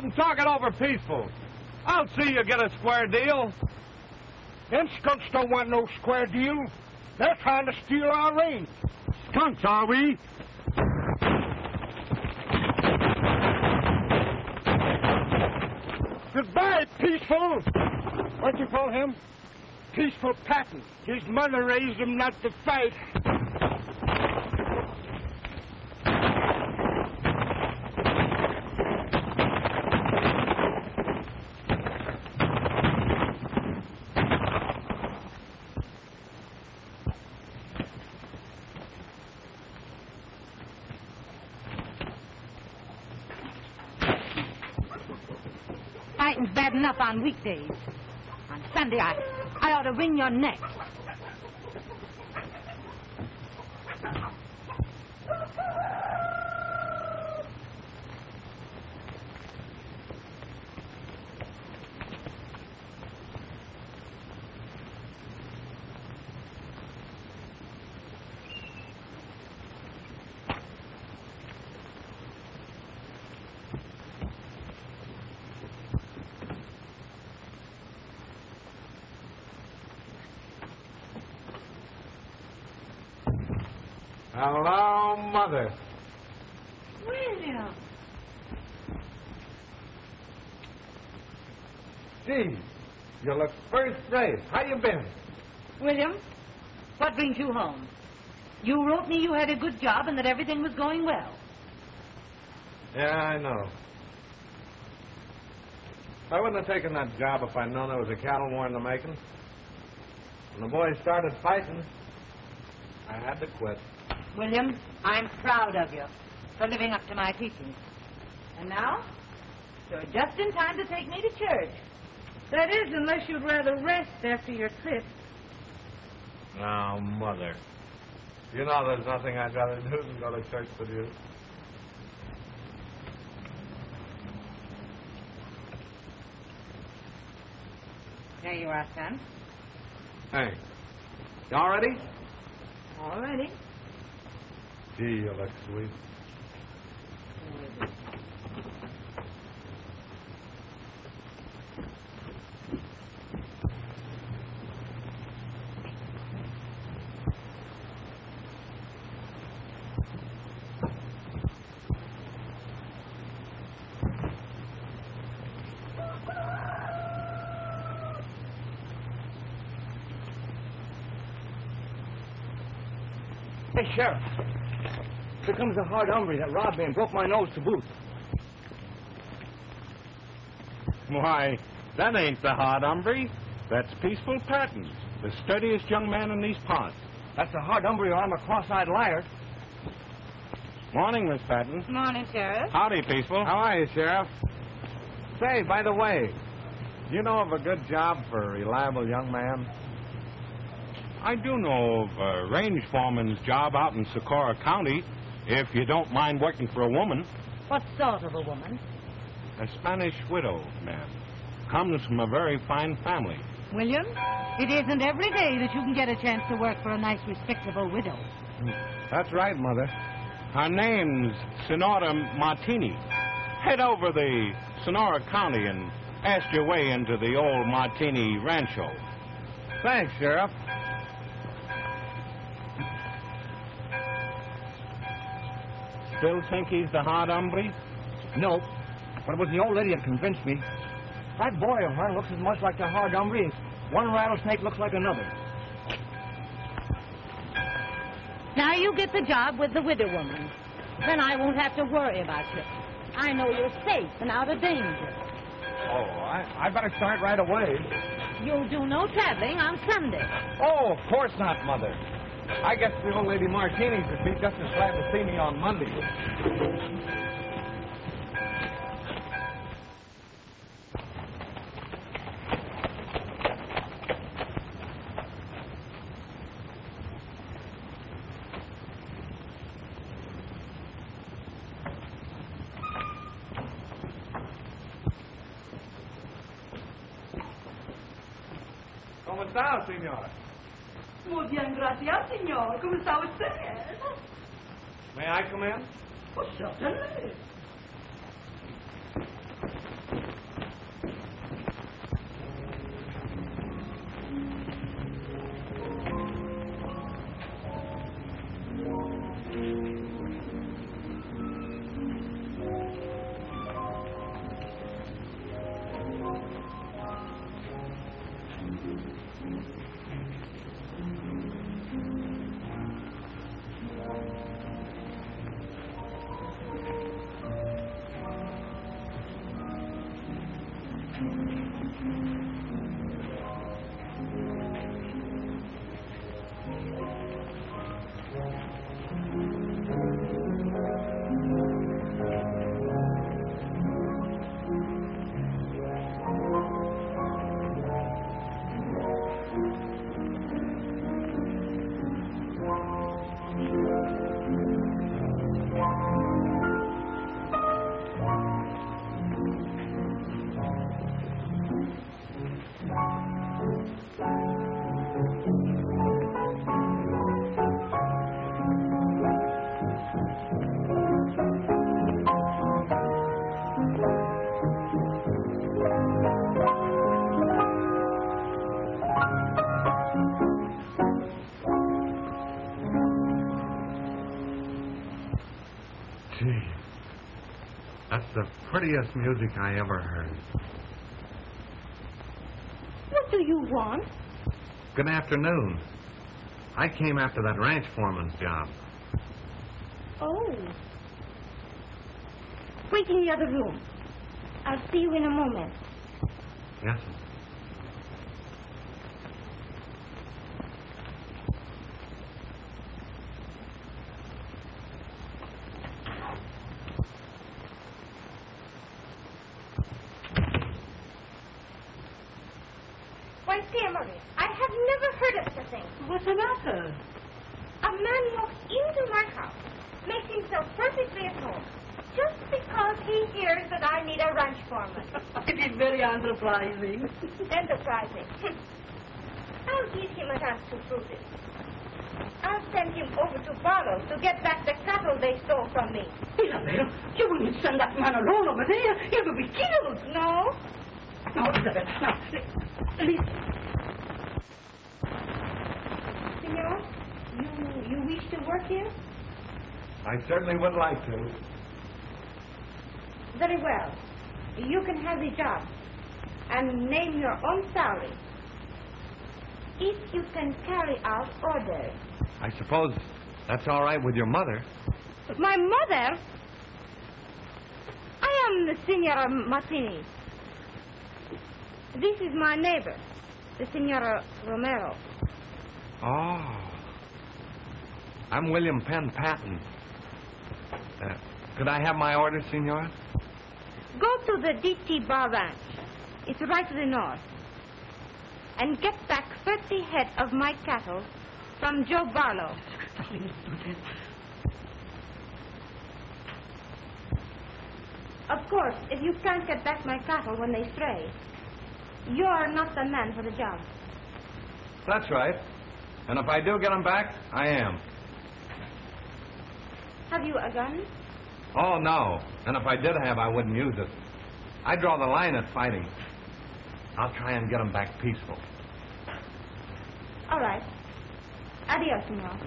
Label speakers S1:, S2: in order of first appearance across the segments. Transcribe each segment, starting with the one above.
S1: out and talk it over peaceful. I'll see you get a square deal.
S2: Them skunks don't want no square deal. They're trying to steal our range.
S1: Skunks, are we?
S2: Goodbye, Peaceful. What'd you call him? Peaceful Patton. His mother raised him not to fight.
S3: Fighting's bad enough on weekdays. On Sunday, I ought to wring your neck.
S1: Hello, Mother.
S3: William.
S1: Gee, you look first rate. How you been?
S3: William, what brings you home? You wrote me you had a good job and that everything was going well.
S1: Yeah, I know. I wouldn't have taken that job if I'd known there was a cattle war in the making. When the boys started fighting, I had to quit.
S3: William, I'm proud of you for living up to my teachings. And now, you're just in time to take me to church. That is, unless you'd rather rest after your trip.
S1: Now, Mother, you know there's nothing I'd rather do than go to church with you.
S3: There you are, son.
S1: Hey, you all ready?
S3: All ready.
S1: Gee, you look sweet.
S2: Hey, Sheriff. Here comes the hard hombre that robbed me and broke my nose to boot.
S4: Why, that ain't the hard hombre. That's Peaceful Patton, the sturdiest young man in these parts.
S2: That's the hard hombre or I'm a cross-eyed liar.
S4: Morning, Miss Patton.
S3: Morning, Sheriff.
S4: Howdy, Peaceful.
S1: How are you, Sheriff? Say, by the way, you know of a good job for a reliable young man?
S4: I do know of a range foreman's job out in Socorro County, if you don't mind working for a woman.
S3: What sort of a woman?
S4: A Spanish widow, ma'am. Comes from a very fine family.
S3: William, it isn't every day that you can get a chance to work for a nice, respectable widow.
S1: That's right, Mother.
S4: Her name's Sonora Martini. Head over the Sonora County and ask your way into the old Martini Rancho.
S1: Thanks, Sheriff.
S4: Still think he's the hard hombre?
S2: No, but it was the old lady that convinced me. That boy of mine looks as much like the hard hombre as one rattlesnake looks like another.
S3: Now you get the job with the widow woman. Then I won't have to worry about you. I know you're safe and out of danger.
S1: Oh, I better start right away.
S3: You'll do no traveling on Sunday.
S1: Oh, of course not, Mother. I guess the old lady Martinis would be just as glad to see me on Monday. ¿Cómo está, señor?
S5: Muy bien, gracias, señor. ¿Cómo está usted?
S1: May I come in?
S5: Oh, certainly.
S1: Gee, that's the prettiest music I ever heard.
S3: What do you want?
S1: Good afternoon. I came after that ranch foreman's job.
S3: Oh. Wait in the other room. I'll see you in a moment.
S1: Yes, sir.
S3: Why, dear Maria, I have never heard of such a thing.
S5: What's the matter?
S3: A man walks into my house, makes himself perfectly at home, just because he hears that I need a ranch foreman.
S5: It is very enterprising.
S3: Enterprising. I'll give him a chance to prove it. I'll send him over to Barlow to get back the cattle they stole from me.
S5: Isabel, you wouldn't send that man alone over there. He will be killed.
S3: No?
S5: No, Isabel, now, listen.
S3: Senor, you wish to work here?
S1: I certainly would like to.
S3: Very well. You can have the job and name your own salary. If you can carry out orders.
S1: I suppose that's all right with your mother.
S3: My mother? I am the Signora Martini. This is my neighbor, the Signora Romero.
S1: Oh. I'm William Penn Patton. Could I have my order, Senora?
S3: Go to the DT Bar Ranch. It's right to the north. And get back 30 head of my cattle from Joe Barlow. Of course, if you can't get back my cattle when they stray, you're not the man for the job.
S1: That's right. And if I do get them back, I am.
S3: Have you a gun?
S1: Oh, no. And if I did have, I wouldn't use it. I draw the line at fighting. I'll try and get them back peaceful.
S3: All right. Adios, senor.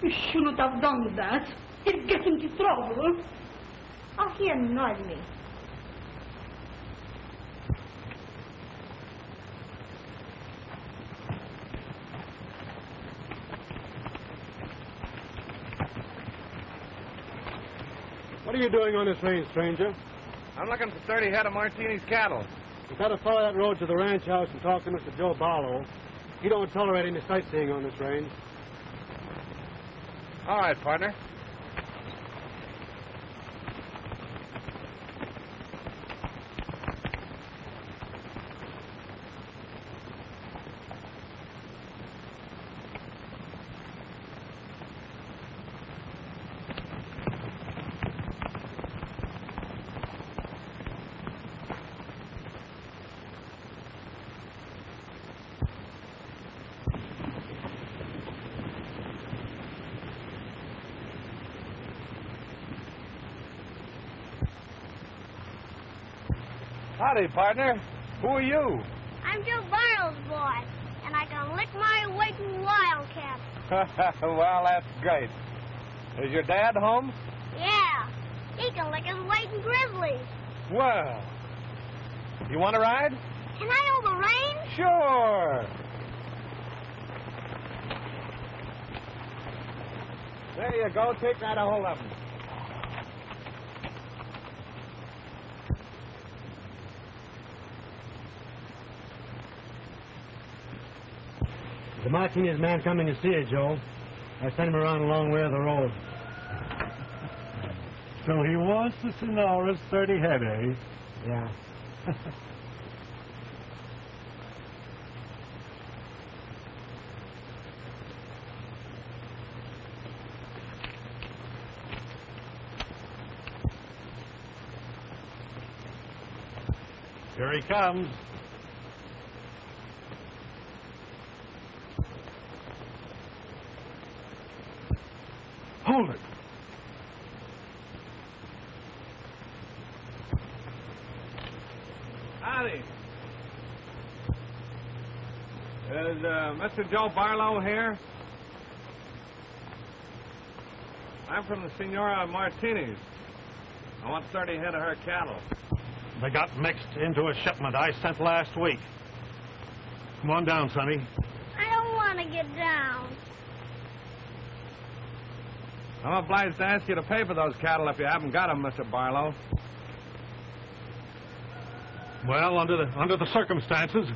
S5: You shouldn't have done that. It'd get into trouble.
S3: Oh, he annoyed me.
S2: What are you doing on this range, stranger?
S1: I'm looking for 30 head of Martini's cattle.
S2: You've got to follow that road to the ranch house and talk to Mr. Joe Barlow. He don't tolerate any sightseeing on this range.
S1: All right, partner. Howdy, partner. Who are you?
S6: I'm Joe Barlow's boy, and I can lick my weight in wildcat.
S1: Well, that's great. Is your dad home?
S6: Yeah, he can lick his weight in grizzlies.
S1: Well, you want to ride?
S6: Can I hold the reins?
S1: Sure. There you go. Take right a hold of him.
S2: The Martinez man coming to see you, Joe. I sent him around a long way of the road.
S7: So he wants the Sonora's 30 head, eh?
S2: Yeah.
S7: Here he comes. Hold it.
S1: Howdy. Is Mr. Joe Barlow here? I'm from the Senora Martini's. I want 30 head of her cattle.
S7: They got mixed into a shipment I sent last week. Come on down, Sonny.
S6: I don't want to get down.
S1: I'm obliged to ask you to pay for those cattle if you haven't got them, Mr. Barlow.
S7: Well, under the circumstances,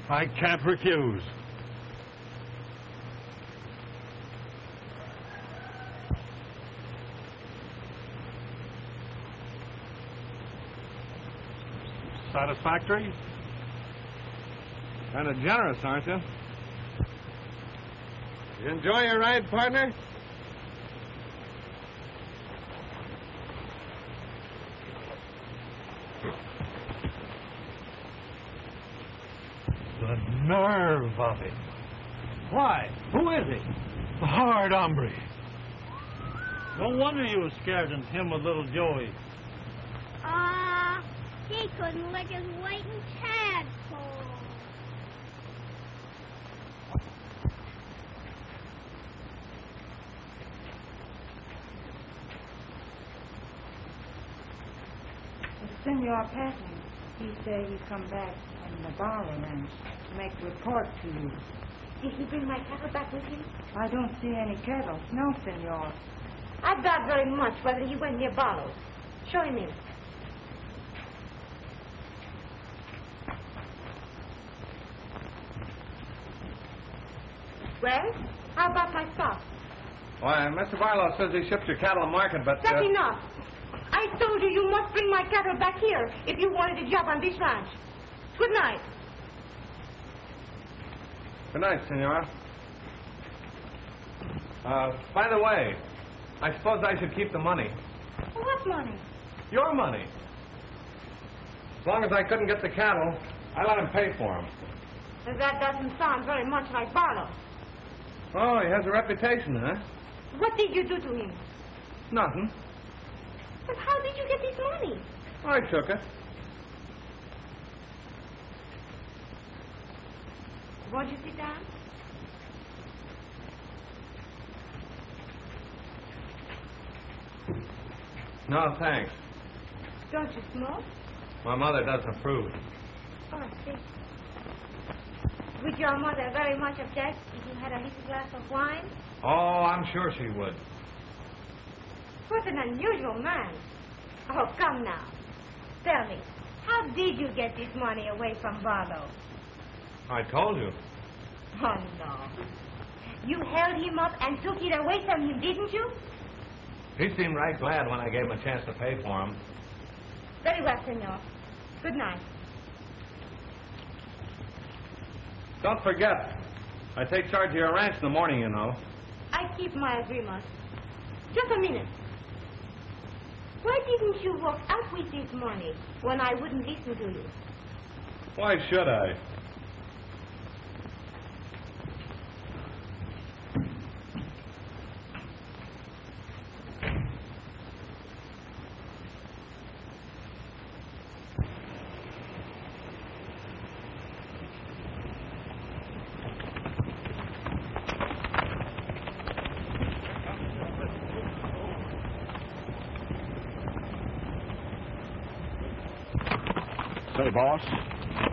S7: I can't refuse. Satisfactory?
S1: Kind of generous, aren't you? You enjoy your ride, partner?
S7: The nerve of him.
S2: Why? Who is he?
S7: The hard hombre.
S2: No wonder you were scared of him with little Joey.
S6: He couldn't lick his weight in tadpole.
S3: The Senor Patton, he said he'd come back from the Barlow ranch to make a report to you.
S8: Did he bring my cattle back with him?
S3: I don't see any cattle. No, Senor.
S8: I doubt very much whether he went near Barlow's. Show him in. Well, how about my stock?
S1: Why, Mr. Barlow says he shipped your cattle to market, but...
S8: That's enough. I told you you must bring my cattle back here if you wanted a job on this ranch. Good night.
S1: Good night, Senora. By the way, I suppose I should keep the money.
S8: What money?
S1: Your money. As long as I couldn't get the cattle, I let him pay for them.
S8: That doesn't sound very much like Barlow.
S1: Oh, he has a reputation, huh?
S8: What did you do to him?
S1: Nothing.
S8: But how did you get this money?
S1: I took it.
S8: Won't you sit down?
S1: No, thanks.
S8: Don't you smoke?
S1: My mother doesn't approve.
S8: Oh, I see. Would your mother very much object if you had a little glass of wine?
S1: Oh, I'm sure she would.
S8: What an unusual man. Oh, come now. Tell me, how did you get this money away from Barlow?
S1: I told you.
S8: Oh, no. You held him up and took it away from him, didn't you?
S1: He seemed right glad when I gave him a chance to pay for him.
S8: Very well, senor. Good night.
S1: Don't forget, I take charge of your ranch in the morning, you know.
S8: I keep my agreement. Just a minute. Why didn't you walk out with this money when I wouldn't listen to you?
S1: Why should I?
S9: Say, boss,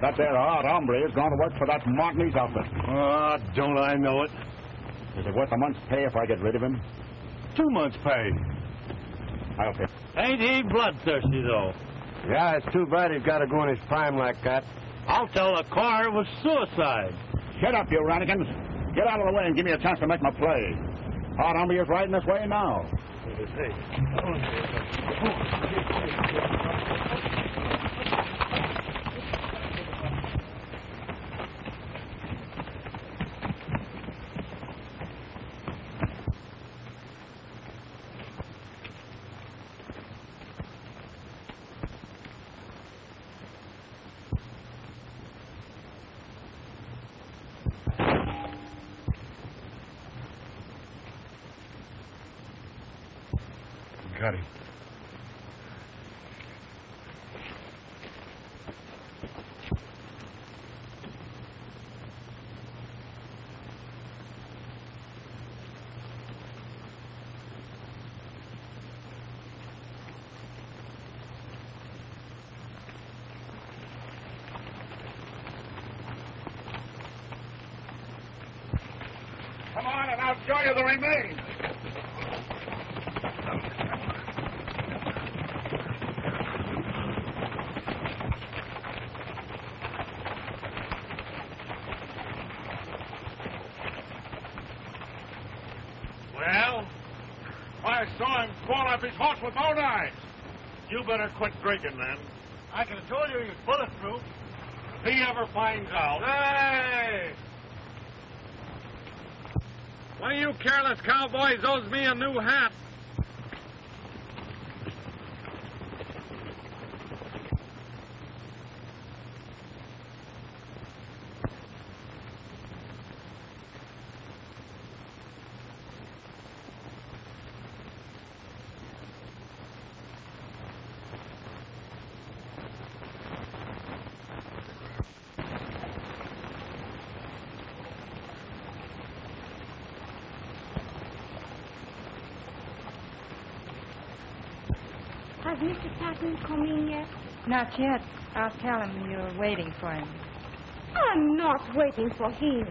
S9: that there hard hombre is going to work for that Martinez outfit.
S7: Ah, don't I know it?
S9: Is it worth a month's pay if I get rid of him?
S7: 2 months' pay.
S9: I'll pay.
S2: Ain't he bloodthirsty, though?
S10: Yeah, it's too bad he's got to go in his prime like that.
S2: I'll tell the car it was suicide.
S9: Shut up, you rannikins. Get out of the way and give me a chance to make my play. Hard hombre is riding this way now.
S7: Got him.
S9: show you the remains.
S7: Well, I saw him fall off his horse with both eyes. You better quit drinking, then.
S2: I can have told you he was bulletproof.
S7: If he ever finds out...
S1: Hey! One of you careless cowboys owes me a new hat.
S8: Has Mr. Patton come in yet?
S3: Not yet. I'll tell him you're waiting for him.
S8: I'm not waiting for him.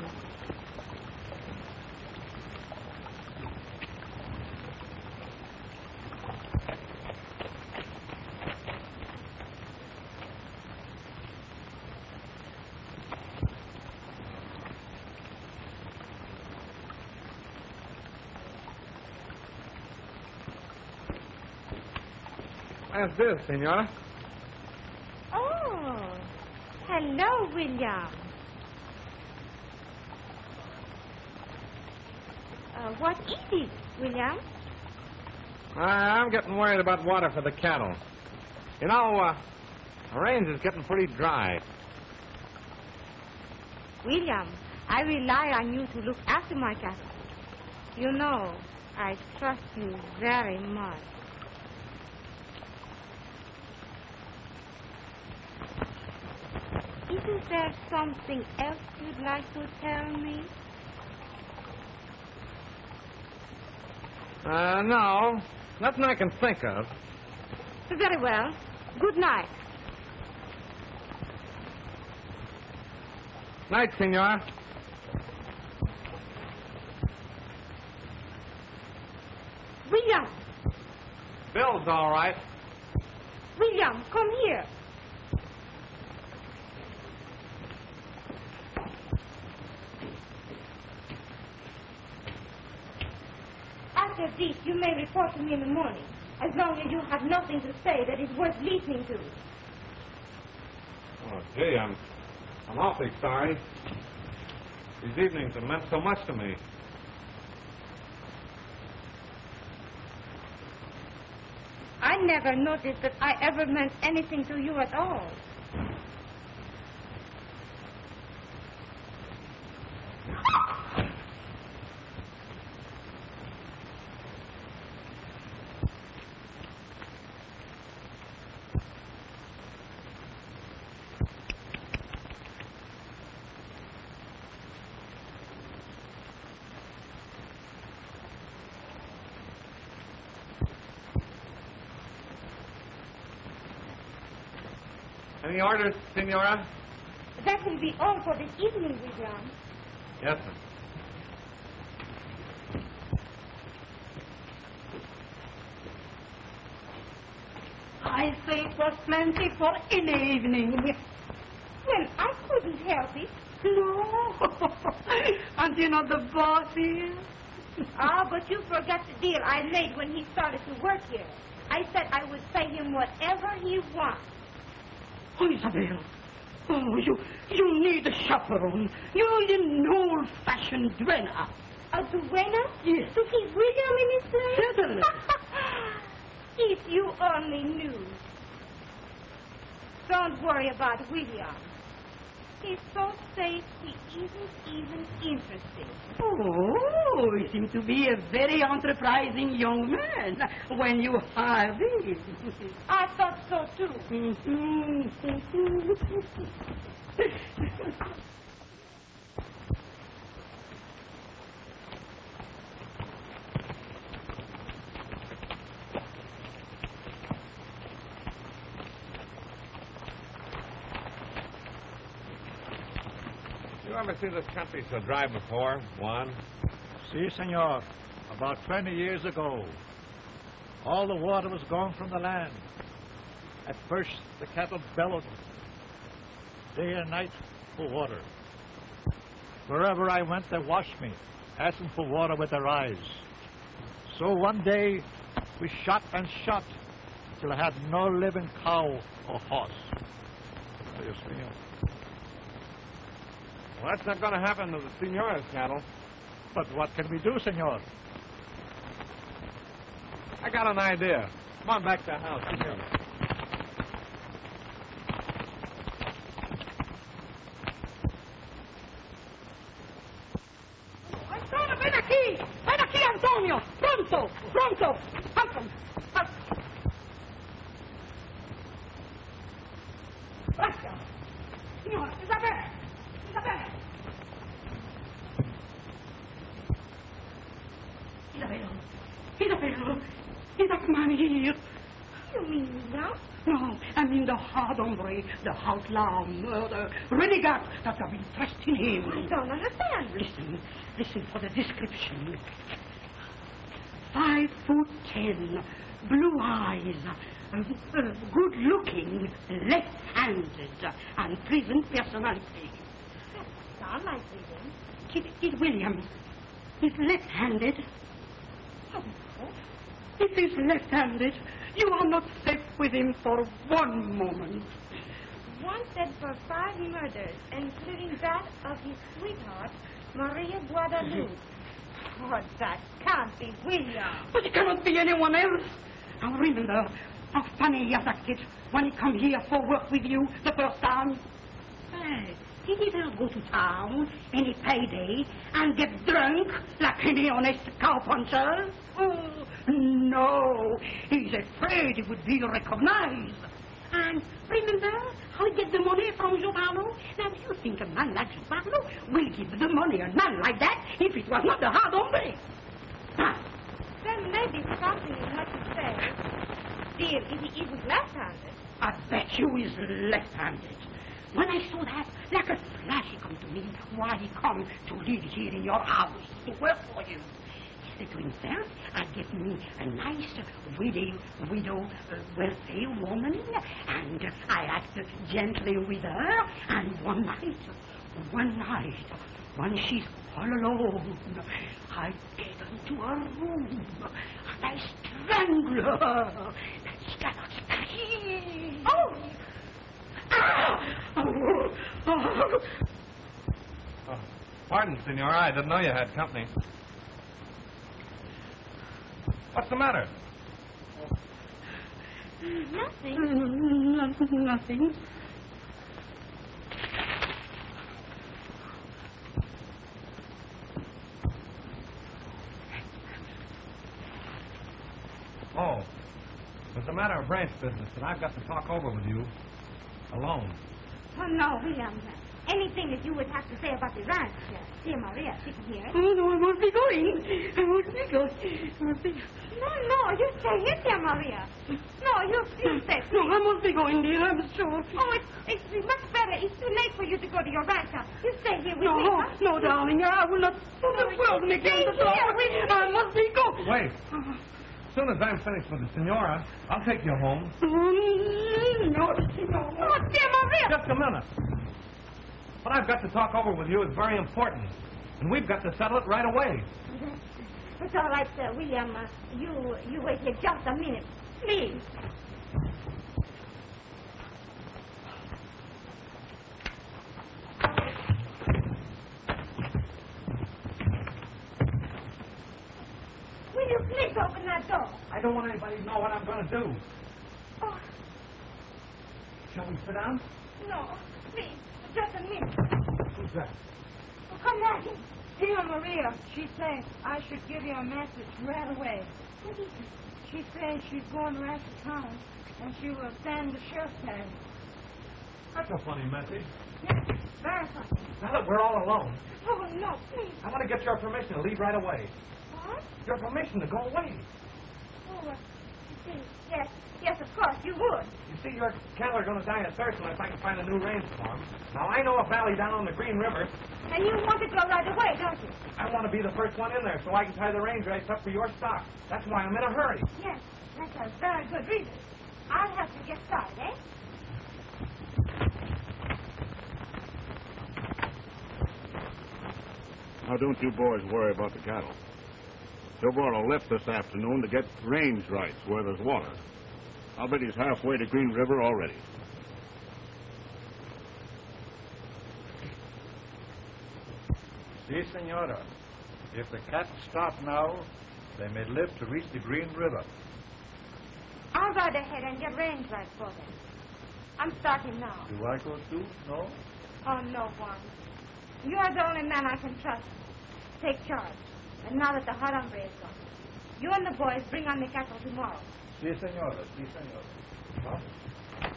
S1: What's this, Senora?
S8: Oh, hello, William. What is it, William?
S1: I'm getting worried about water for the cattle. You know, the range is getting pretty dry.
S8: William, I rely on you to look after my cattle. You know, I trust you very much. Isn't there something else you'd like to tell me?
S1: No. Nothing I can think of.
S8: Very well. Good night.
S1: Night, Senora.
S8: William!
S1: Bill's all right.
S8: William, come here. After this, you may report to me in the morning, as long as you have nothing to say that is worth listening to.
S1: Oh, gee, I'm awfully sorry. These evenings have meant so much to me.
S8: I never noticed that I ever meant anything to you at all.
S1: Any orders, Senora?
S8: That will be all for this evening, William.
S1: Yes, sir.
S5: I say it was plenty for any evening.
S8: Well, I couldn't help it.
S5: No. And you know the boss here?
S8: Ah, but you forgot the deal I made when he started to work here. I said I would pay him whatever he wants.
S5: Oh, Isabel. Oh, you need a chaperone. You need an old-fashioned duenna.
S8: A duenna?
S5: Yes.
S8: To keep William in his place?
S5: Certainly.
S8: If you only knew. Don't worry about William. He's so safe, he isn't even interested.
S5: Oh, you seem to be a very enterprising young man when you hired him.
S8: I thought so, too.
S1: You ever see this country so dry before? One.
S7: Si, senor. About 20 years ago, all the water was gone from the land. At first, the cattle bellowed day and night for water. Wherever I went, they watched me, asking for water with their eyes. So one day, we shot and shot till I had no living cow or horse. Dios mío.
S1: Well, that's not going to happen to the Senora's cattle.
S7: But what can we do, senor?
S1: I got an idea. Come on back to the house. Senora.
S5: Antonio, ven aquí! Ven aquí, Antonio! Pronto! Pronto! Anton! Gracias. Signora, Isabel! Isabel! Isabel! Isabel! Is that man here?
S8: You mean now?
S5: No, I mean the hard hombre, the outlaw, murder, renegade that have interest in him.
S8: I don't understand.
S5: Listen for the description. 5'10", blue eyes, good looking, left-handed, and pleasant personality.
S8: Sound like reading.
S5: Kid Williams is left-handed. If he's left-handed, you are not safe with him for one moment.
S8: One said for 5 murders, including that of his sweetheart, Maria Guadalupe. Oh, that can't be William.
S5: But it cannot be anyone else. Now remember how funny he has acted when he come here for work with you the first time. Hey, did he ever go to town any payday and get drunk like any honest cowpuncher? Oh, no. He's afraid he would be recognized. And remember how he get the money from Giovanni? Now, do you think a man like Giovanni will give the money a man like that if it was not the hard hombre? Huh?
S8: There may be something in what you say. Still, if he was left-handed.
S5: I bet you he's left-handed. When I saw that, like a flash he come to me while he come to live here in your house to work for you. He said to himself, I'd get me a nice widow, wealthy woman, and I act gently with her, and one night, when she's all alone, I get into her room, and I strangle her, that she cannot scream. Oh!
S1: Oh, pardon, Senora. I didn't know you had company. What's the matter?
S8: Nothing.
S5: Nothing.
S1: Oh, it's a matter of branch business that I've got to talk over with you alone.
S8: Oh, no, William. Anything that you would have to say about the ranch, dear Maria, sitting here.
S5: Oh, no, I must be going.
S8: No, you stay here, dear Maria. No, you stay.
S5: No, I must be going, dear, I'm sure.
S8: Oh, it's much better. It's too late for you to go to your ranch now. You stay here with me.
S5: No, darling, I will not put the world in against the door. I must be going.
S1: Wait. As soon as I'm finished with the Senora, I'll take you home.
S5: No.
S8: Oh, dear Maria.
S1: Just a minute. What I've got to talk over with you is very important, and we've got to settle it right away.
S8: It's all right, William. You wait here just a minute, please. Will you please open that door?
S1: I don't want anybody to know what I'm going to do.
S8: Oh,
S1: Shall we sit down?
S8: no, please, just a minute.
S1: Who's that?
S8: Oh, come back in.
S3: Dear Maria, she says I should give you a message right away.
S8: What is it?
S3: She says she's going around to town, and she will send the sheriff's tag.
S1: That's a funny message.
S3: Yes, very funny.
S1: Now that we're all alone,
S8: Oh, no, please.
S1: I want to get your permission to leave right away.
S8: What?
S1: Your permission to go away.
S8: Oh, see. Yes, yes, of course, you would.
S1: You see, your cattle are going to die of thirst unless I can find a new range for them. Now, I know a valley down on the Green River.
S8: And you want to go right away, don't you?
S1: I want to be the first one in there so I can tie the range rights up for your stock. That's why I'm in a hurry.
S8: Yes, that's a very good reason. I'll have to get started, eh?
S9: Now, don't you boys worry about the cattle. Silverado left this afternoon to get range rights where there's water. I'll bet he's halfway to Green River already.
S7: Si, senora. If the cattle stop now, they may live to reach the Green River.
S8: I'll ride ahead and get range rights for them. I'm starting now.
S7: Do I go too? No?
S8: Oh, no, Juan. You are the only man I can trust. Take charge. And now that the hot hombre is gone, you and the boys bring on the cattle tomorrow.
S7: Si, senora. Si, senora. Huh?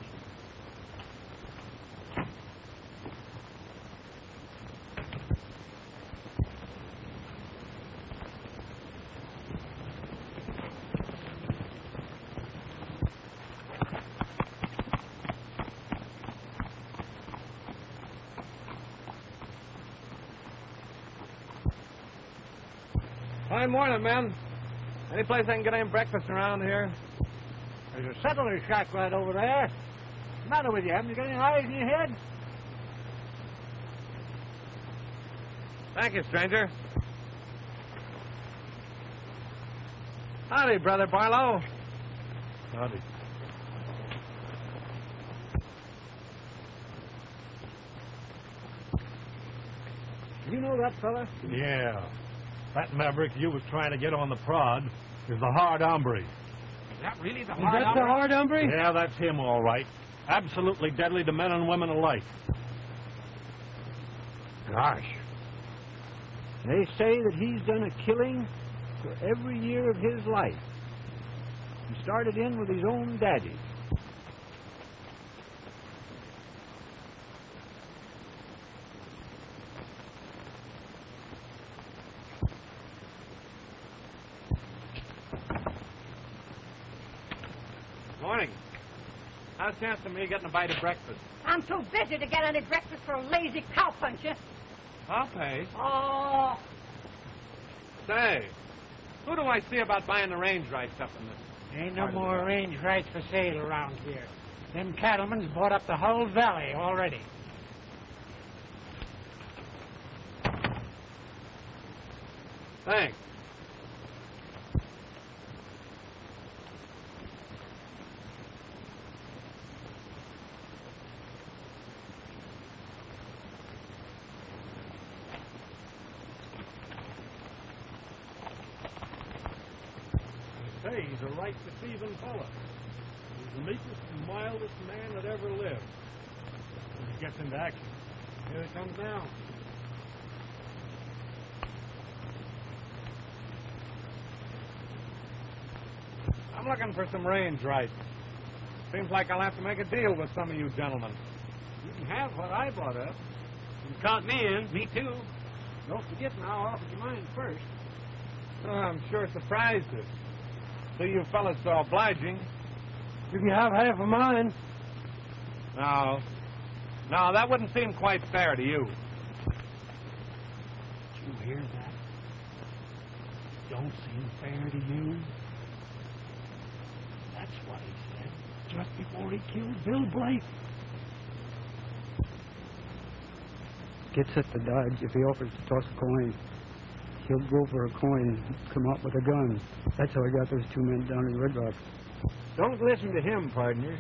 S1: Hi, morning, men. Any place I can get any breakfast around here?
S7: There's a settler's shack right over there. What's the matter with you? Haven't you got any eyes in your head?
S1: Thank you, stranger. Howdy, Brother Barlow.
S7: Howdy.
S2: You know that fella?
S7: Yeah. That maverick you was trying to get on the prod is the hard hombre.
S2: Is that really the
S11: Is that the hard hombre?
S7: Yeah, that's him, all right. Absolutely deadly to men and women alike.
S2: Gosh. They say that he's done a killing for every year of his life. He started in with his own daddy.
S1: Morning. How's the chance of me getting a bite of breakfast?
S5: I'm too busy to get any breakfast for a lazy cowpuncher.
S1: I'll pay.
S5: Oh,
S1: Say, who do I see about buying the range rights up in this?
S11: Ain't no more range rights for sale around here. Them cattlemen's bought up the whole valley already.
S1: Thanks.
S7: Say, he's a right deceiving fella. He's the meekest and mildest man that ever lived. When he gets into action. Here he comes now.
S1: I'm looking for some range rights. Seems like I'll have to make a deal with some of you gentlemen.
S2: You can have what I bought up.
S11: You can count me in. Me too.
S2: Don't forget now, I offered you mine first.
S1: Oh, I'm sure surprised to see you fellas so obliging.
S11: You can have half of mine.
S1: No. No, that wouldn't seem quite fair to you.
S11: Did you hear that? Don't seem fair to you. That's what he said just before he killed Bill Blake.
S2: Gets at the Dodge if he offers to toss a coin. He'll go for a coin and come out with a gun. That's how he got those two men down in Red Rock. Don't listen to him, partner.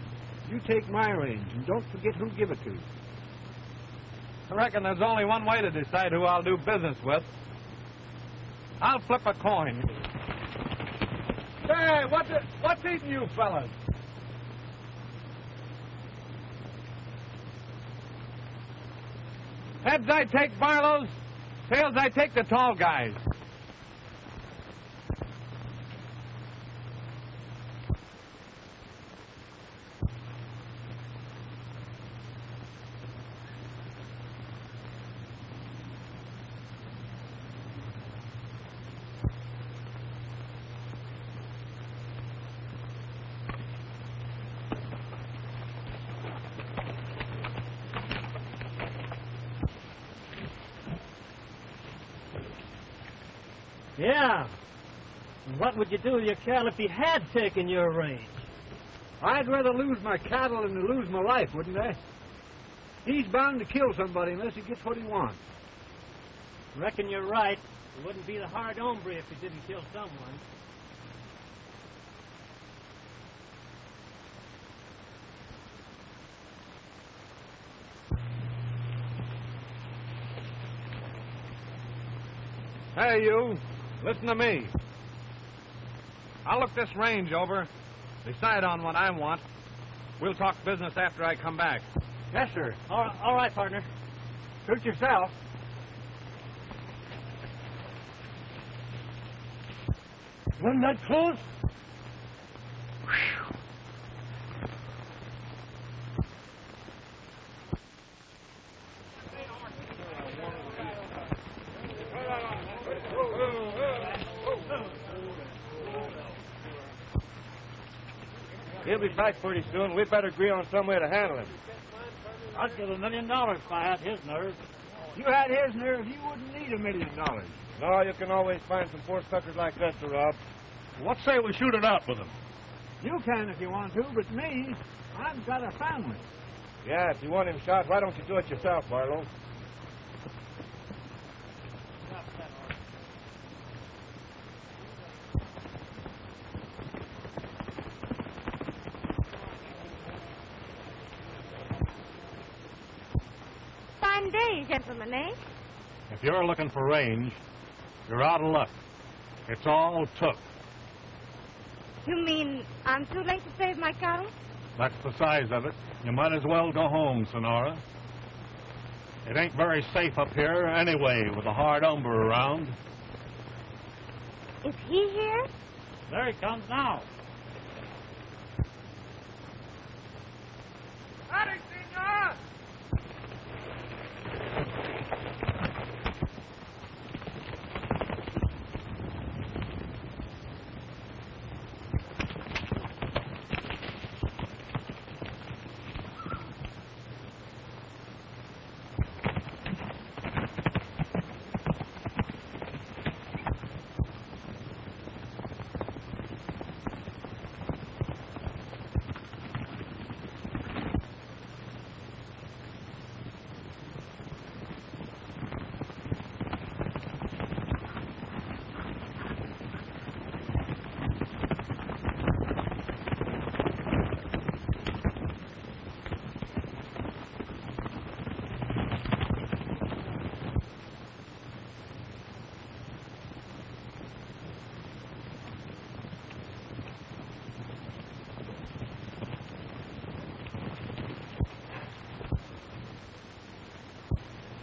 S2: You take my range, and don't forget who give it to.
S1: I reckon there's only one way to decide who I'll do business with. I'll flip a coin. Hey, what's eating you fellas? Heads I take Barlow's, tails I take the tall guys.
S12: Yeah. And what would you do with your cattle if he had taken your range?
S2: I'd rather lose my cattle than to lose my life, wouldn't I? He's bound to kill somebody unless he gets what he wants.
S12: Reckon you're right. It wouldn't be the hard hombre if he didn't kill someone.
S1: Hey, you. Listen to me. I'll look this range over, decide on what I want. We'll talk business after I come back.
S2: Yes, sir.
S12: All right, partner.
S2: Suit yourself.
S11: Wasn't that close?
S10: He'll be back pretty soon. We'd better agree on some way to handle him.
S12: I'd give $1 million if I had his nerve.
S2: If you had his nerve, you wouldn't need $1 million.
S10: No, you can always find some poor suckers like that to rob.
S9: What say we shoot it out with him?
S2: You can if you want to, but me, I've got a family.
S10: Yeah, if you want him shot, why don't you do it yourself, Barlow?
S8: Fine day, gentlemen, eh?
S9: If you're looking for range, you're out of luck. It's all took.
S8: You mean I'm too late to save my cattle?
S9: That's the size of it. You might as well go home, Sonora. It ain't very safe up here anyway with a hard hombre around.
S8: Is he here?
S12: There he comes now.
S1: Howdy, senor!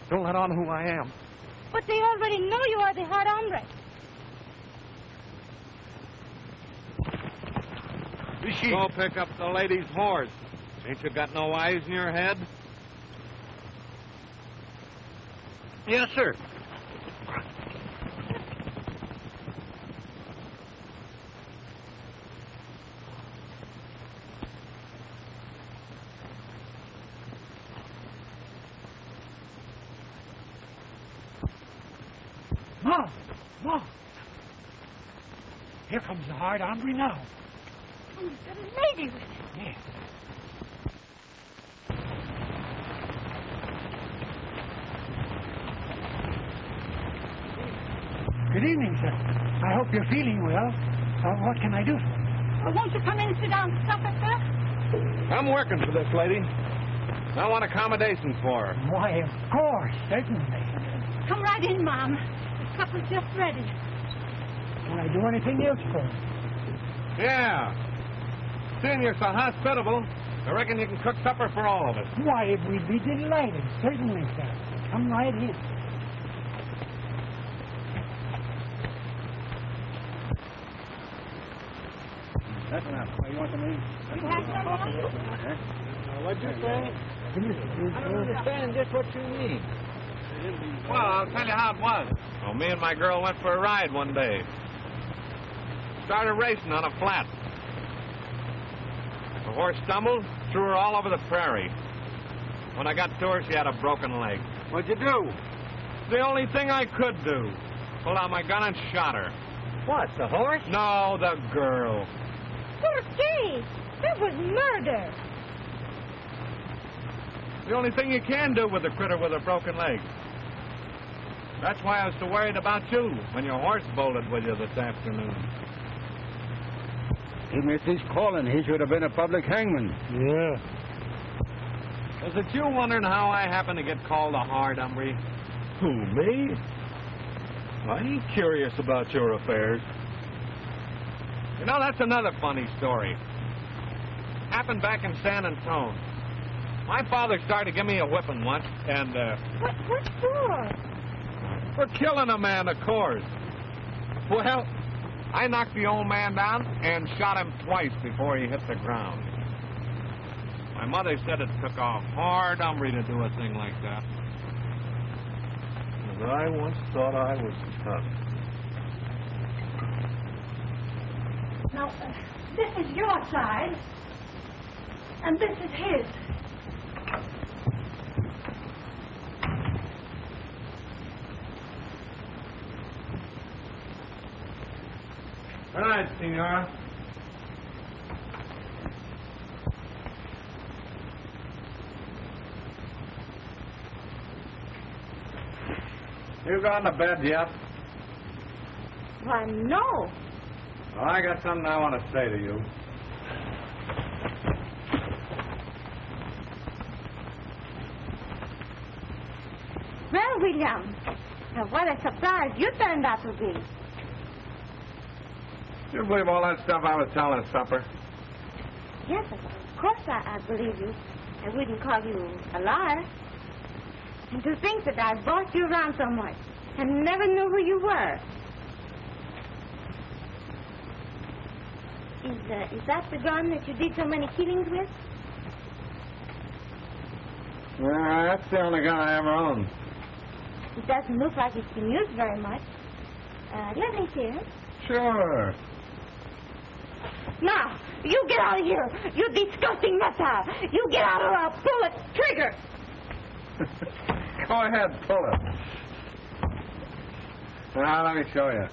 S1: Don't let on who I am.
S8: But they already know you are the hard hombre.
S1: Go pick up the lady's horse. Ain't you got no eyes in your head?
S2: Yes, sir.
S11: Ma! Here comes the hard hombre now.
S8: Oh, he's got a lady with him.
S11: Yes. Good evening, sir. I hope you're feeling well. What can I do for you?
S5: Won't you come in and sit down to supper, sir?
S1: I'm working for this lady. I want accommodations for her.
S11: Why, of course, certainly.
S5: Come right in, Mom. The supper's just ready.
S11: Can I do anything else for you?
S1: Yeah. Seeing you're so hospitable, I reckon you can cook supper for all of us.
S11: Why, we'd be delighted. Certainly, sir. Come right in.
S10: That's enough. You want some of these?
S8: You have some more?
S2: What'd you say? I don't understand just what you mean.
S1: Well, I'll tell you how it was. Well, me and my girl went for a ride one day. Started racing on a flat. The horse stumbled, threw her all over the prairie. When I got to her, she had a broken leg.
S2: What'd you do?
S1: The only thing I could do. pulled out my gun and shot her.
S12: What, the horse?
S1: No, the girl.
S8: Poor Kate. That was murder.
S1: The only thing you can do with a critter with a broken leg. That's why I was so worried about you when your horse bolted with you this afternoon.
S2: He missed his calling. He should have been a public hangman.
S12: Yeah.
S1: Was it you wondering how I happened to get called a hard hombre?
S10: Who, me? I ain't curious about your affairs.
S1: You know, that's another funny story. Happened back in San Antonio. My father started to give me a whipping once, and,
S8: What for?
S1: for killing a man, of course. Well, I knocked the old man down and shot him twice before he hit the ground. My mother said it took a hard hombre to do a thing like that.
S10: And I once thought I was tough.
S5: Now, this is your side, and this is his.
S1: Good night, Senora. You gone to bed yet?
S8: Why, no.
S1: Well, I got something I want to say to you.
S8: Well, William, now what a surprise you turned out to be.
S1: You believe all that stuff I was telling at supper?
S8: Yes, of course I believe you. I wouldn't call you a liar. And to think that I bossed you around so much and never knew who you were. Is that the gun that you did so many killings with?
S1: Yeah, that's the only gun I ever owned.
S8: It doesn't look like it's been used very much. Let me see it.
S1: Sure.
S8: Now, you get out of here, you disgusting nutter. You get out or I'll pull the trigger.
S1: Go ahead, pull it. Now, let me show you.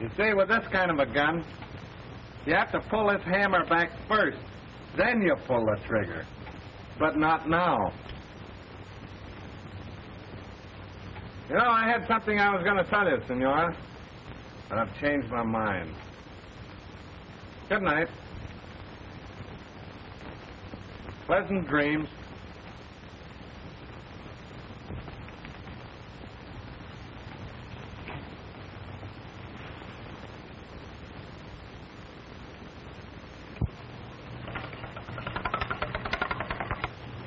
S1: You see, with this kind of a gun, you have to pull this hammer back first. Then you pull the trigger. But not now. You know, I had something I was going to tell you, Senora. But I've changed my mind. Good night. Pleasant dreams.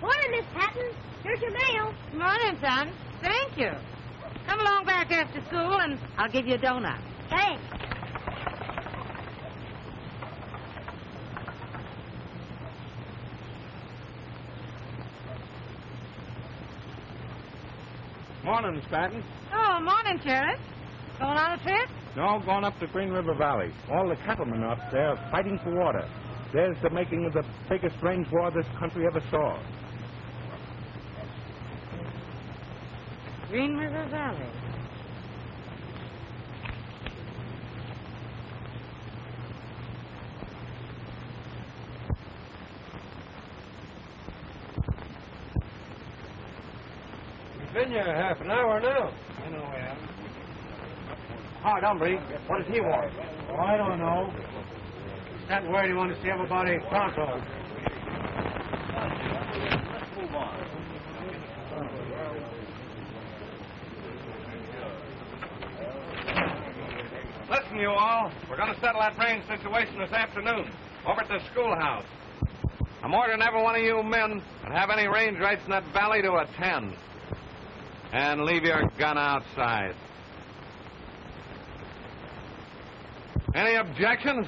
S6: Morning, Miss Patton. Here's your mail.
S3: Morning, son. Thank you. Come along back after school, and I'll give you a donut.
S6: Thanks.
S4: Morning, Miss Patton.
S3: Oh, morning, Sheriff. Going on a trip?
S4: No, going up the Green River Valley. All the cattlemen up there are fighting for water. There's the making of the biggest range war this country ever saw.
S3: Green River Valley.
S12: We've been here half an hour now.
S11: I know we haven't.
S12: Hard hombre. What does he want?
S11: Oh, I don't know. He's not worried he wants to see everybody pronto.
S12: Let's move on.
S1: Listen, you all. We're going to settle that range situation this afternoon over at the schoolhouse. I'm ordering every one of you men that have any range rights in that valley to attend. And leave your gun outside. Any objections?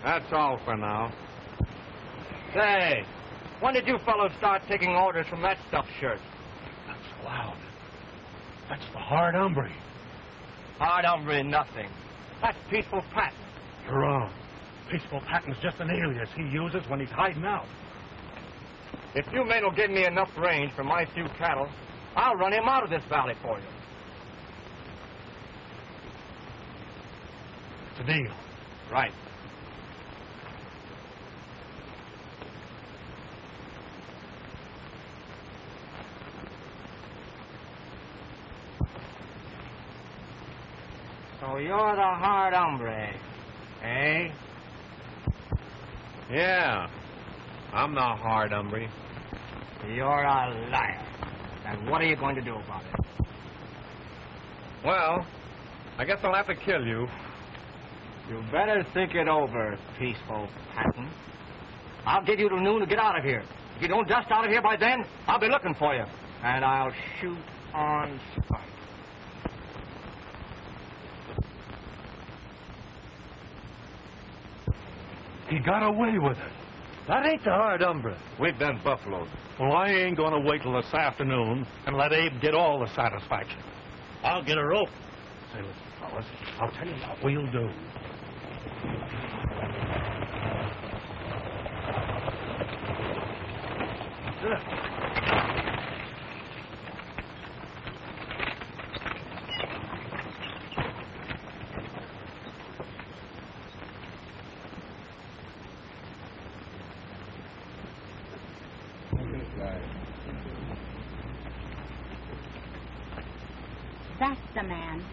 S1: That's all for now.
S12: Say, when did you fellows start taking orders from that stuffed shirt?
S10: That's loud. That's the hard hombre.
S12: Hard hombre, nothing. That's Peaceful Pat.
S13: You're wrong. Peaceful Patton's just an alias he uses when he's hiding out.
S12: If you men will give me enough range for my few cattle, I'll run him out of this valley for you.
S13: It's a deal.
S12: Right. So you're the hard hombre, eh?
S1: Yeah, I'm the hard hombre.
S12: You're a liar. And what are you going to do about it?
S1: Well, I guess I'll have to kill you.
S12: You better think it over, Peaceful Patton. I'll give you till noon to get out of here. If you don't dust out of here by then, I'll be looking for you. And I'll shoot on sight.
S13: He got away with it.
S10: That ain't the hard hombre.
S1: We've been buffaloed.
S13: Well, I ain't going to wait till this afternoon and let Abe get all the satisfaction. I'll get a rope. Say, listen, fellas, I'll tell you what we'll do.
S8: That's the man.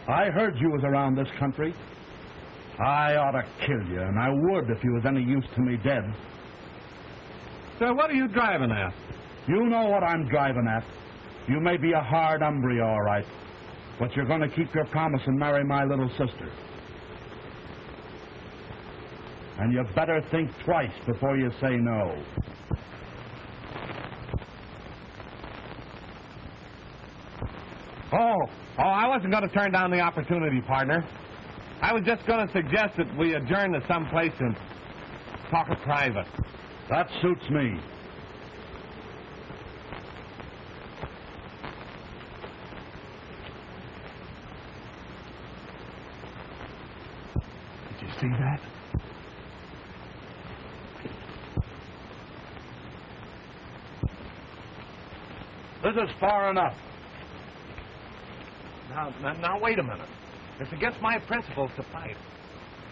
S14: I heard you was around this country. I ought to kill you, and I would if you was any use to me dead.
S1: So what are you driving at?
S14: You know what I'm driving at. You may be a hard hombre, all right, but you're going to keep your promise and marry my little sister. And you better think twice before you say no.
S1: Oh, I wasn't going to turn down the opportunity, partner. I was just going to suggest that we adjourn to someplace and talk in private.
S14: That suits me.
S13: Did you see that?
S14: This is far enough.
S1: Now, wait a minute. It's against my principles to fight.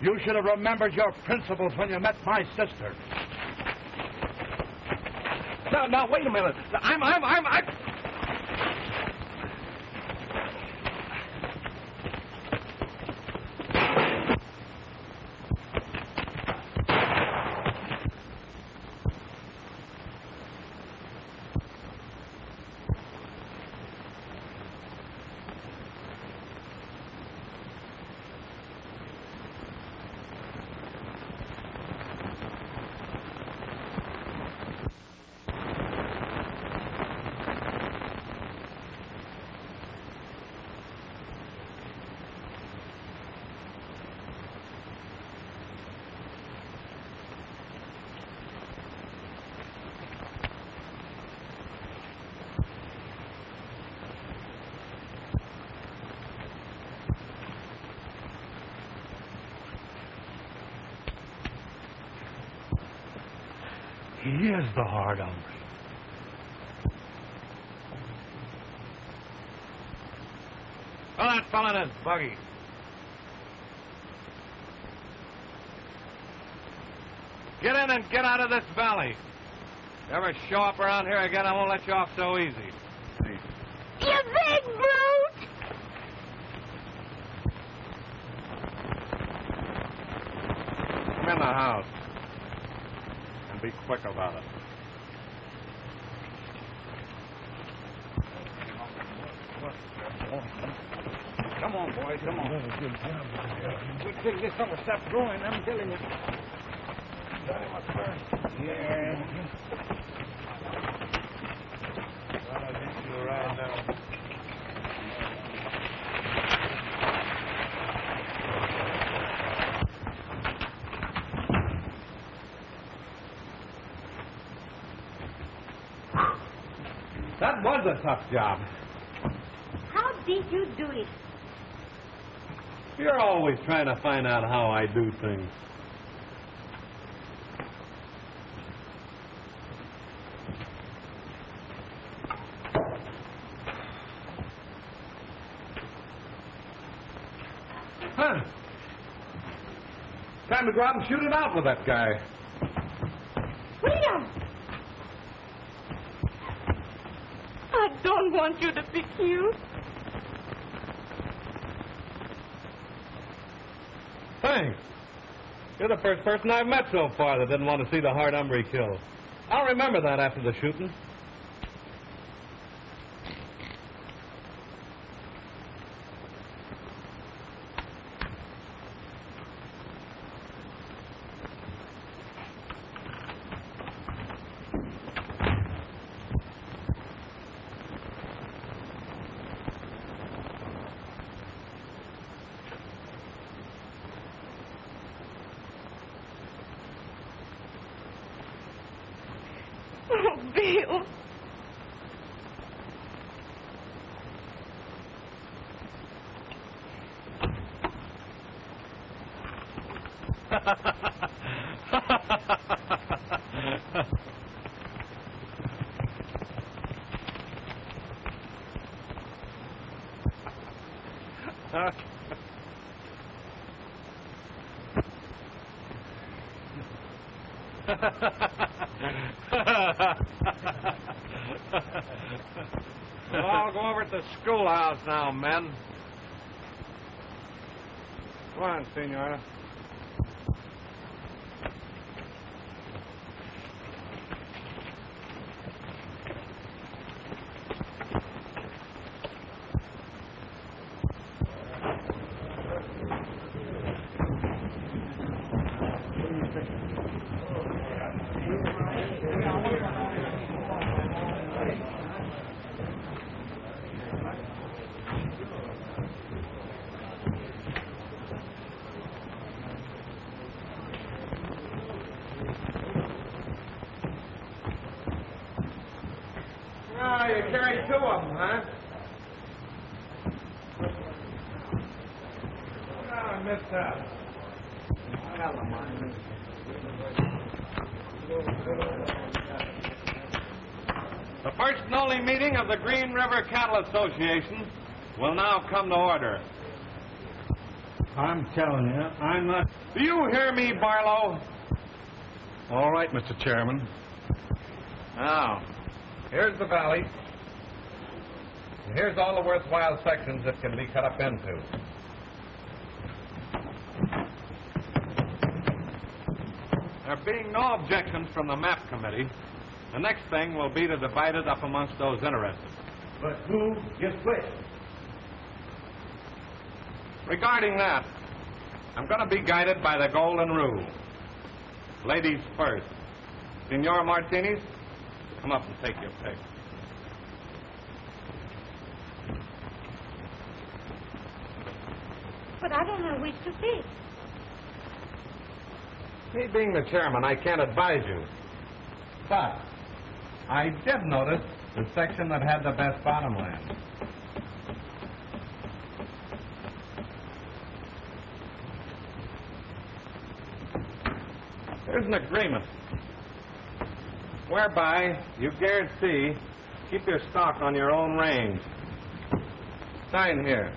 S14: You should have remembered your principles when you met my sister.
S1: Now, wait a minute. I'm...
S13: He is the hard hombre.
S1: Well, that fella in his buggy. Get in and get out of this valley. You ever show up around here again, I won't let you off so easy.
S6: You big brute!
S1: Come in the house. And be quick about it.
S2: Come on, boys, come on. Good thing this fella stopped growing, I'm telling you. Got him up first. Yeah.
S1: That was a tough job.
S8: How did you do it?
S1: You're always trying to find out how I do things. Huh. Time to go out and shoot it out with that guy.
S8: William! I don't want you to be killed.
S1: Thanks. You're the first person I've met so far that didn't want to see the hard Hombre killed. I'll remember that after the shooting.
S8: Oh, Bill.
S1: We'll all go over to the schoolhouse now, men. Go on, Senora. Oh, you carried two of them, huh? Oh, I missed that. The first and only meeting of the Green River Cattle Association will now come to order.
S13: I'm telling you, I'm not...
S1: Do you hear me, Barlow?
S13: All right, Mr. Chairman.
S1: Now, here's the valley. And here's all the worthwhile sections it can be cut up into. There being no objections from the map committee, the next thing will be to divide it up amongst those interested.
S14: But who gets which?
S1: Regarding that, I'm going to be guided by the golden rule. Ladies first. Senor Martinez, come up and take your pick.
S8: But I don't know which to pick.
S1: Me being the chairman, I can't advise you. But I did notice the section that had the best bottomland. There's an agreement whereby you guarantee keep your stock on your own range. Sign here.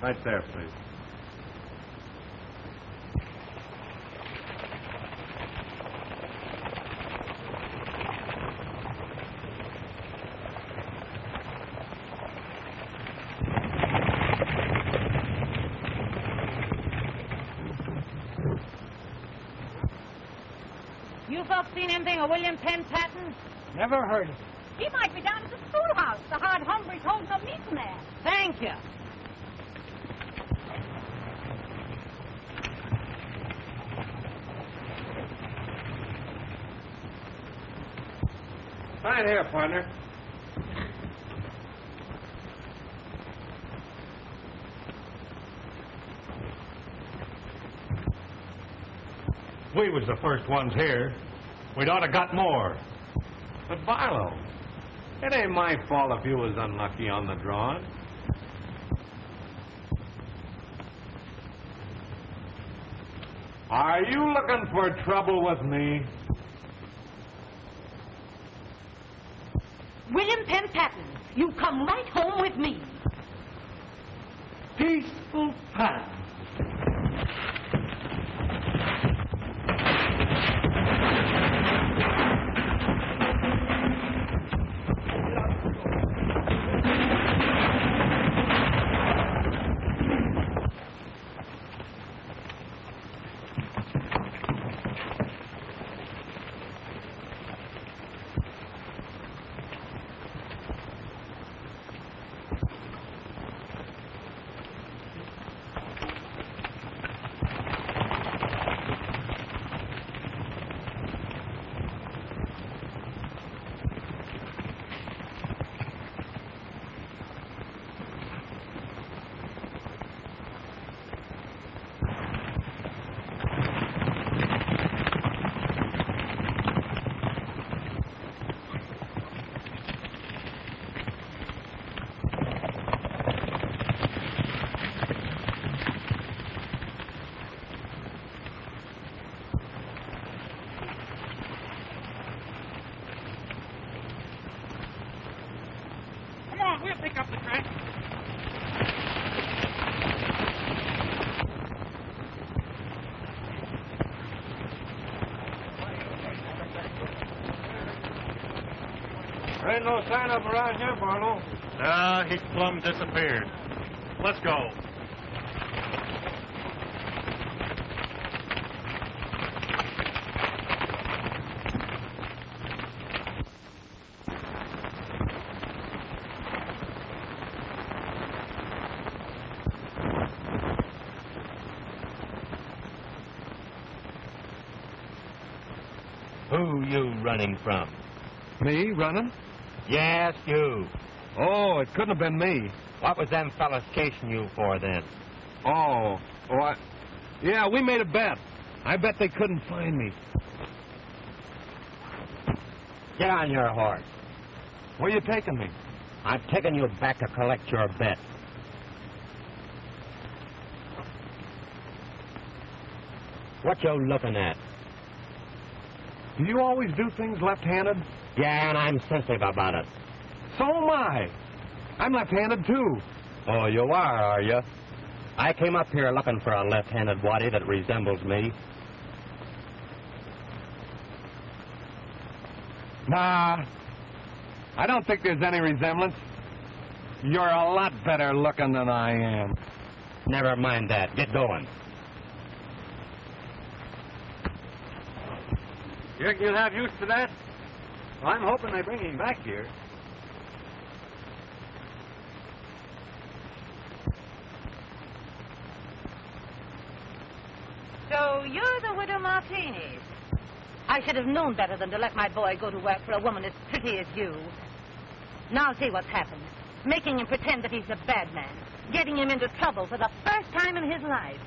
S1: Right there, please.
S3: You folks seen anything of William Penn Patton?
S11: Never heard of it.
S3: He might be down at the schoolhouse. The hard Hombre told him to meet him there. Thank you.
S1: Sign here, partner.
S13: We was the first ones here. We'd ought to got more.
S1: But, Barlow, it ain't my fault if you was unlucky on the drawing. Are you looking for trouble with me?
S5: William Penpatton, you come right home with me.
S13: Peaceful Patton.
S11: We'll pick up the track.
S10: There ain't no sign of him around here, Barlow.
S13: Nah, he plumb disappeared. Let's go.
S12: Who you running from?
S1: Me running?
S12: Yes, you.
S1: Oh, it couldn't have been me.
S12: What was them fellas casing you for then?
S1: Yeah, we made a bet. I bet they couldn't find me.
S12: Get on your horse.
S1: Where you taking me?
S12: I'm taking you back to collect your bet. What you looking at?
S1: Do you always do things left-handed?
S12: Yeah, and I'm sensitive about it.
S1: So am I. I'm left-handed, too.
S12: Oh, you are you? I came up here looking for a left-handed waddy that resembles me.
S1: Nah, I don't think there's any resemblance. You're a lot better looking than I am.
S12: Never mind that. Get going.
S10: You reckon you'll have use for that? Well, I'm hoping they bring him back here.
S3: So you're the widow Martinis. I should have known better than to let my boy go to work for a woman as pretty as you. Now see what's happened. Making him pretend that he's a bad man. Getting him into trouble for the first time in his life.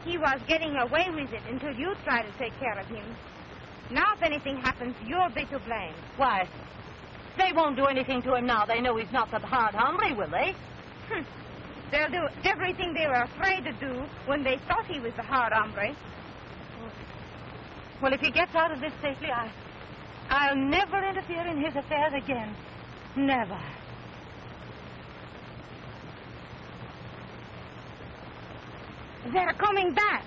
S8: He was getting away with it until you tried to take care of him. Now if anything happens, you'll be to blame.
S3: Why? They won't do anything to him now. They know he's not the hard hombre, will they?
S8: They'll do everything they were afraid to do when they thought he was the hard hombre.
S3: Well, if he gets out of this safely, I'll never interfere in his affairs again. Never.
S8: They're coming back.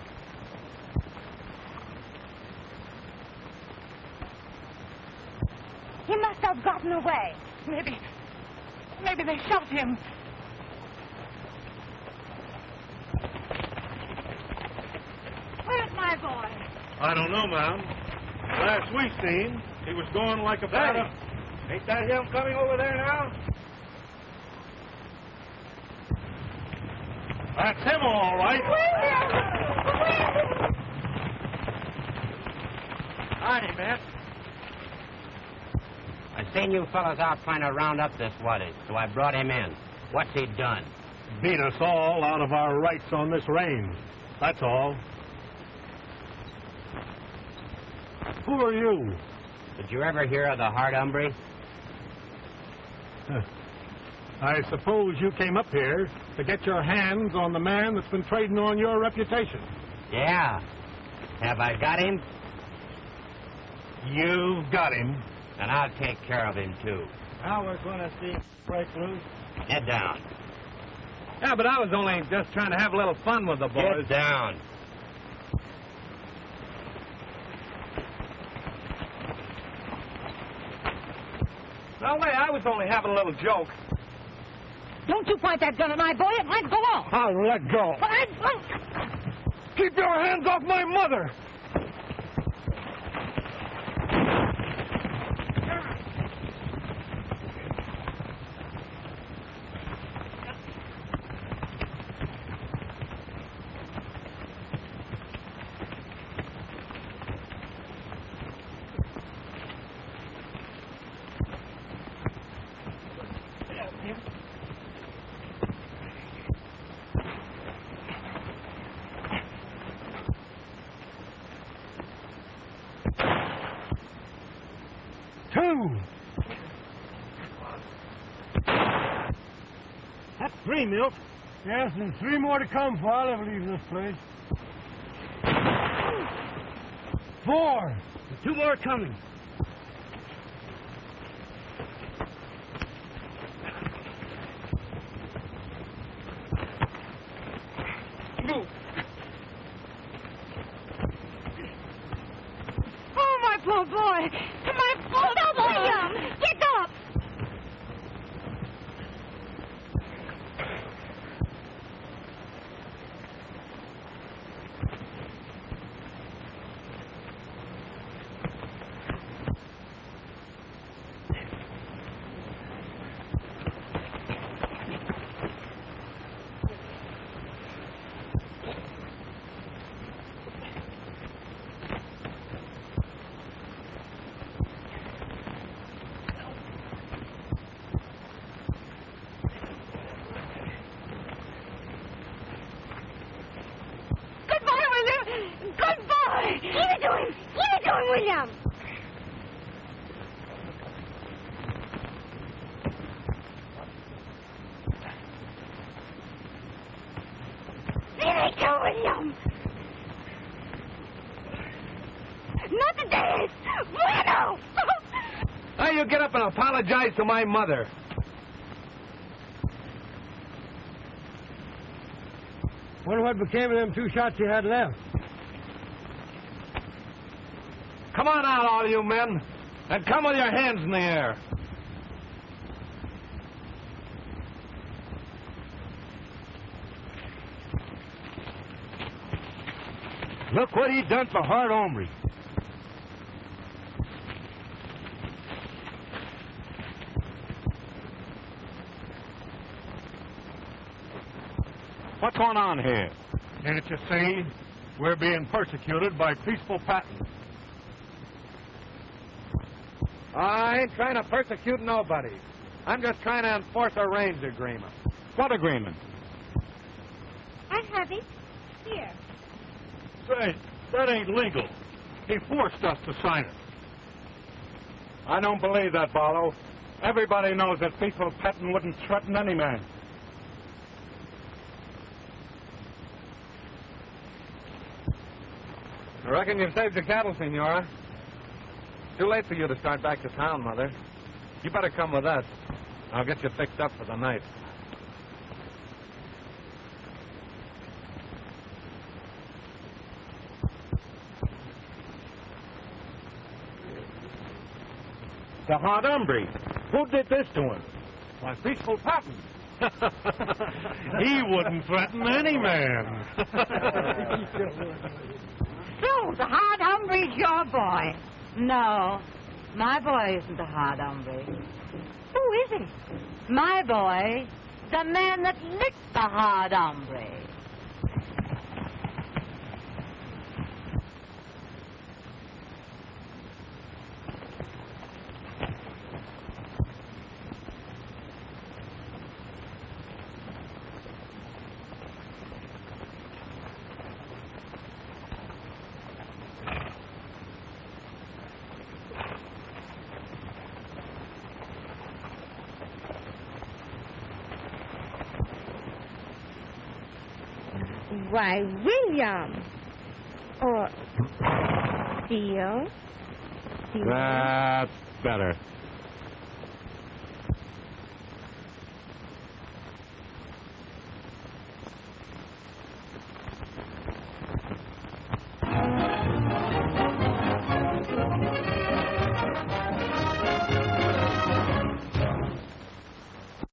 S8: He must have gotten away.
S5: Maybe they shot him.
S3: Where's my boy?
S13: I don't know, ma'am. Last we seen, he was going like a bat.
S10: Ain't that him coming over there now?
S13: That's him, all right.
S10: Howdy, man.
S12: I seen you fellas out trying to round up this waddy, so I brought him in. What's he done?
S13: Beat us all out of our rights on this range. That's all.
S2: Who are you?
S15: Did you ever hear of the hard hombre?
S2: I suppose you came up here to get your hands on the man that's been trading on your reputation.
S15: Yeah. Have I got him?
S2: You've got him.
S15: And I'll take care of him, too.
S10: Now we're going to see break loose.
S15: Head down.
S1: Yeah, but I was only just trying to have a little fun with the boys.
S15: Get down.
S1: No way, I was only having a little joke.
S5: Don't you point that gun at my boy. It might go off.
S2: I'll let go.
S1: Keep your hands off my mother!
S2: That's 3, Milt. Yes, and 3 more to come before I'll ever leave this place. 4. And 2 more coming.
S5: Oh, my poor boy. My poor boy. Get up.
S8: William! Derecho, William! Not the days! Bueno!
S1: Now you get up and apologize to my mother.
S2: Wonder what became of them 2 shots you had left.
S1: Come on out, all you men, and come with your hands in the air.
S14: Look what he done for hard hombre.
S4: What's going on here?
S2: Can't you see? We're being persecuted by peaceful Patton.
S1: I ain't trying to persecute nobody. I'm just trying to enforce a range agreement.
S4: What agreement?
S8: I have it. Here.
S2: Say, that ain't legal. He forced us to sign it.
S4: I don't believe that, Barlow. Everybody knows that peaceful Patton wouldn't threaten any man.
S1: I reckon you've saved your cattle, Senora. Too late for you to start back to town, Mother. You better come with us. I'll get you fixed up for the night.
S4: The hard hombre. Who did this to him?
S2: Why, peaceful Patton. He wouldn't threaten any man.
S3: So, the hard hombre's your boy. No, my boy isn't the hard hombre. Who is he? My boy, the man that licked the hard hombre.
S8: Why, William. Or Theo.
S4: That's better.